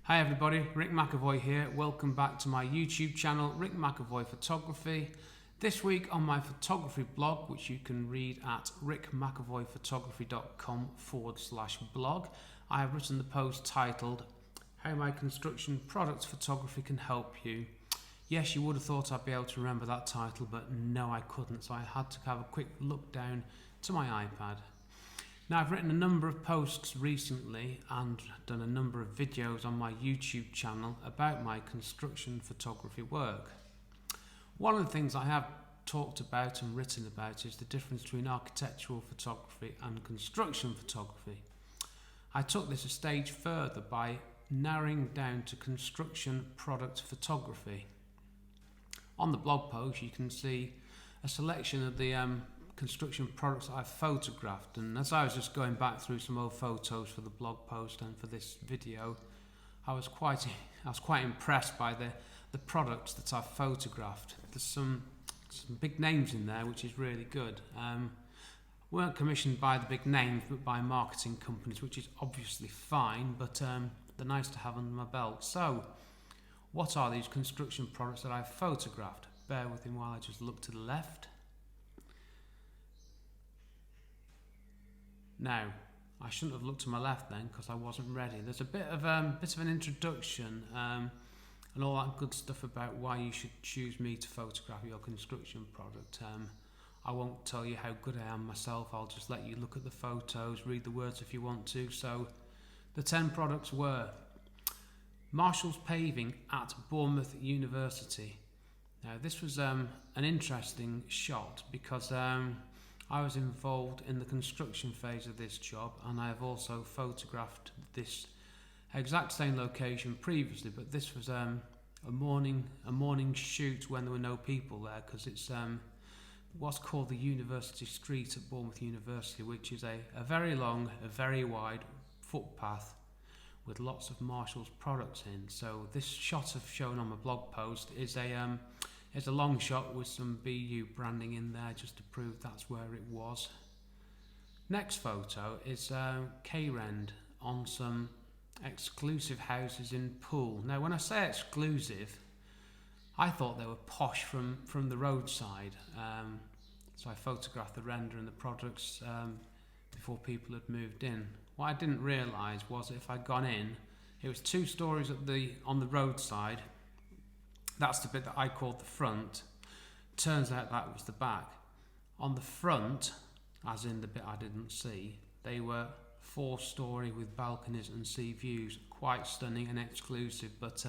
Hi everybody, Rick McAvoy here. Welcome back to my YouTube channel, Rick McAvoy Photography. This week on my photography blog, which you can read at rickmcavoyphotography.com/blog, I have written the post titled, How My Construction Products Photography Can Help You. Yes, you would have thought I'd be able to remember that title, but no I couldn't, so I had to have a quick look down to my iPad. Now, I've written a number of posts recently and done a number of videos on my YouTube channel about my construction photography work. One of the things I have talked about and written about is the difference between architectural photography and construction photography. I took this a stage further by narrowing down to construction product photography. On the blog post you can see a selection of the construction products that I've photographed, and as I was just going back through some old photos for the blog post and for this video, I was quite impressed by the products that I've photographed. There's some big names in there, which is really good. Weren't commissioned by the big names but by marketing companies, which is obviously fine, but they're nice to have under my belt. So what are these construction products that I've photographed? Bear with me while I just look to the left. Now, I shouldn't have looked to my left then because I wasn't ready. There's a bit of an introduction and all that good stuff about why you should choose me to photograph your construction product. I won't tell you how good I am myself. I'll just let you look at the photos, read the words if you want to. So, the 10 products were Marshall's Paving at Bournemouth University. Now, this was an interesting shot because I was involved in the construction phase of this job, and I have also photographed this exact same location previously, but this was a morning shoot when there were no people there, because it's what's called the University Street at Bournemouth University, which is a very long, a very wide footpath with lots of Marshall's products in. So this shot I've shown on my blog post is it's a long shot with some BU branding in there just to prove that's where it was. Next photo is K-Rend on some exclusive houses in Poole. Now when I say exclusive, I thought they were posh from the roadside. So I photographed the render and the products before people had moved in. What I didn't realise was that if I'd gone in, it was 2 stories on the roadside. That's the bit that I called the front. Turns out that was the back. On the front, as in the bit I didn't see, they were 4-story with balconies and sea views. Quite stunning and exclusive, but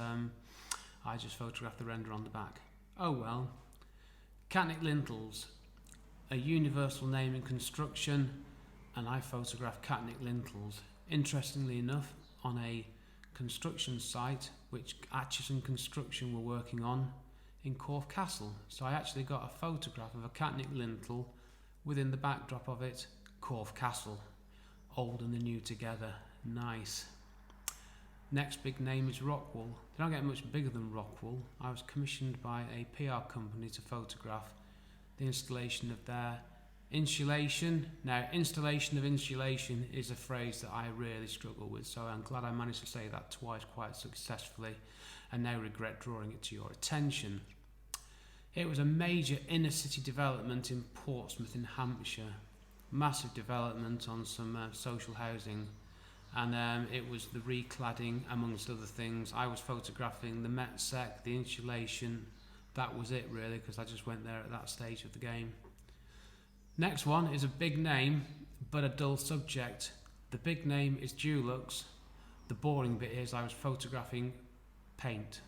I just photographed the render on the back. Oh well. Catnick Lintels, a universal name in construction, and I photographed Catnick Lintels. Interestingly enough, on a construction site which Atchison Construction were working on in Corfe Castle. So I actually got a photograph of a Catnick lintel within the backdrop of it, Corfe Castle. Old and the new together. Nice. Next big name is Rockwool. They don't get much bigger than Rockwool. I was commissioned by a PR company to photograph the installation of their insulation. Now, installation of insulation is a phrase that I really struggle with, so I'm glad I managed to say that twice quite successfully and now regret drawing it to your attention. It was a major inner city development in Portsmouth in Hampshire. Massive development on some social housing, and it was the recladding amongst other things. I was photographing the METSEC, the insulation. That was it really, because I just went there at that stage of the game. Next one is a big name, but a dull subject. The big name is Dulux. The boring bit is I was photographing paint.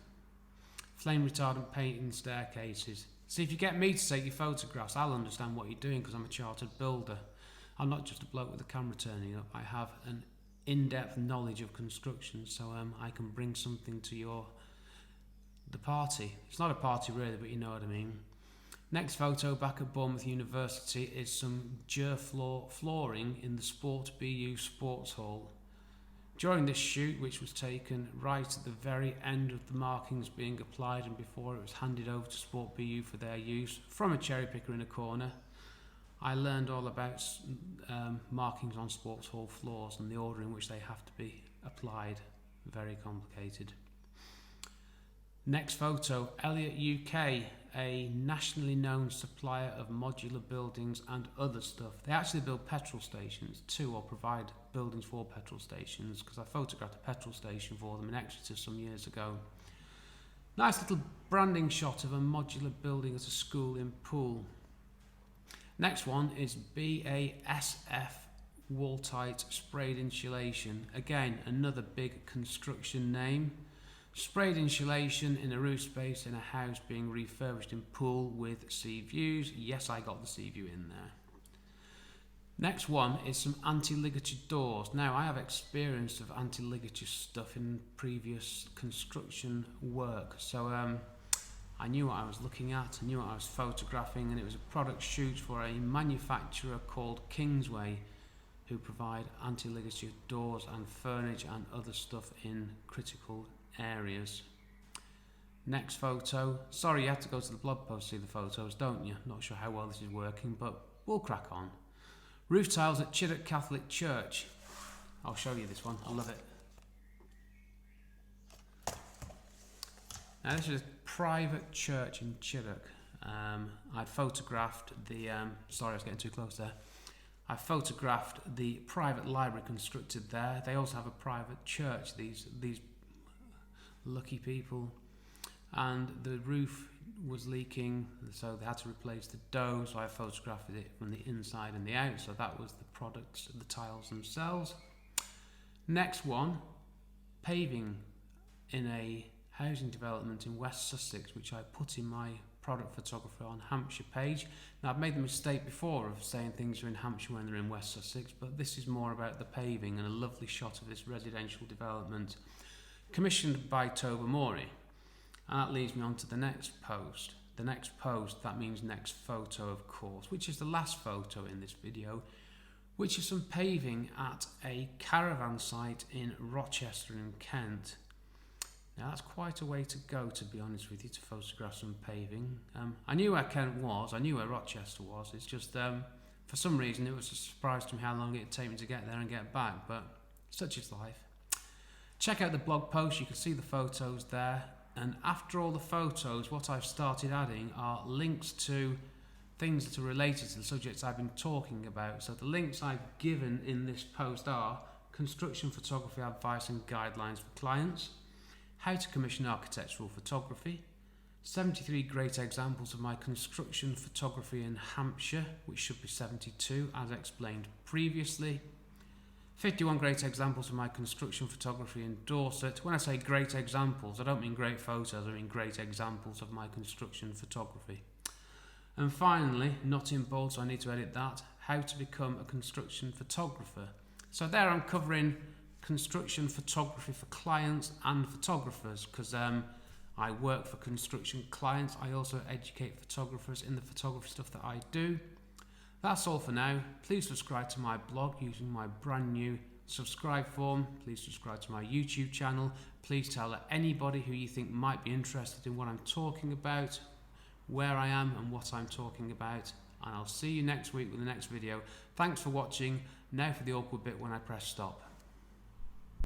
Flame retardant paint in staircases. See, if you get me to take your photographs, I'll understand what you're doing, because I'm a chartered builder. I'm not just a bloke with a camera turning up. I have an in-depth knowledge of construction, so I can bring something to the party. It's not a party really, but you know what I mean. Next photo back at Bournemouth University is some flooring in the Sport BU Sports Hall. During this shoot, which was taken right at the very end of the markings being applied and before it was handed over to Sport BU for their use, from a cherry picker in a corner, I learned all about markings on sports hall floors and the order in which they have to be applied. Very complicated. Next photo, Elliott UK, a nationally known supplier of modular buildings and other stuff. They actually build petrol stations too, or provide buildings for petrol stations, because I photographed a petrol station for them in Exeter some years ago. Nice little branding shot of a modular building at a school in Poole. Next one is BASF Wall-Tight Sprayed Insulation. Again, another big construction name. Sprayed insulation in a roof space in a house being refurbished in Poole with sea views. Yes, I got the sea view in there. Next one is some anti-ligature doors. Now, I have experience of anti-ligature stuff in previous construction work, so I knew what I was looking at, I knew what I was photographing, and it was a product shoot for a manufacturer called Kingsway, who provide anti-ligature doors and furniture and other stuff in critical areas. Next photo. Sorry, you have to go to the blog post to see the photos, don't you? Not sure how well this is working, but we'll crack on. Roof tiles at Chiddock Catholic Church. I'll show you this one. I love it. Now, this is a private church in Chiddock. I photographed the... sorry, I was getting too close there. I photographed the private library constructed there. They also have a private church, these lucky people. And the roof was leaking, so they had to replace the dome, so I photographed it from the inside and the out, so that was the products, the tiles themselves. Next one, paving in a housing development in West Sussex, which I put in my product photography on Hampshire page. Now, I've made the mistake before of saying things are in Hampshire when they're in West Sussex, but this is more about the paving and a lovely shot of this residential development commissioned by Tobermory. And that leads me on to the next post. The next post, that means next photo, of course, which is the last photo in this video, which is some paving at a caravan site in Rochester in Kent. Now, that's quite a way to go, to be honest with you, to photograph some paving. I knew where Kent was, I knew where Rochester was, it's just, for some reason, it was a surprise to me how long it would take me to get there and get back, but such is life. Check out the blog post, you can see the photos there. And after all the photos, what I've started adding are links to things that are related to the subjects I've been talking about. So the links I've given in this post are construction photography advice and guidelines for clients, how to commission architectural photography, 73 great examples of my construction photography in Hampshire, which should be 72 as explained previously, 51 great examples of my construction photography in Dorset. When I say great examples, I don't mean great photos, I mean great examples of my construction photography. And finally, not in bold, so I need to edit that, how to become a construction photographer. So there I'm covering construction photography for clients and photographers, because I work for construction clients. I also educate photographers in the photography stuff that I do. That's all for now. Please subscribe to my blog using my brand new subscribe form. Please subscribe to my YouTube channel. Please tell anybody who you think might be interested in what I'm talking about, where I am and what I'm talking about. And I'll see you next week with the next video. Thanks for watching. Now for the awkward bit when I press stop.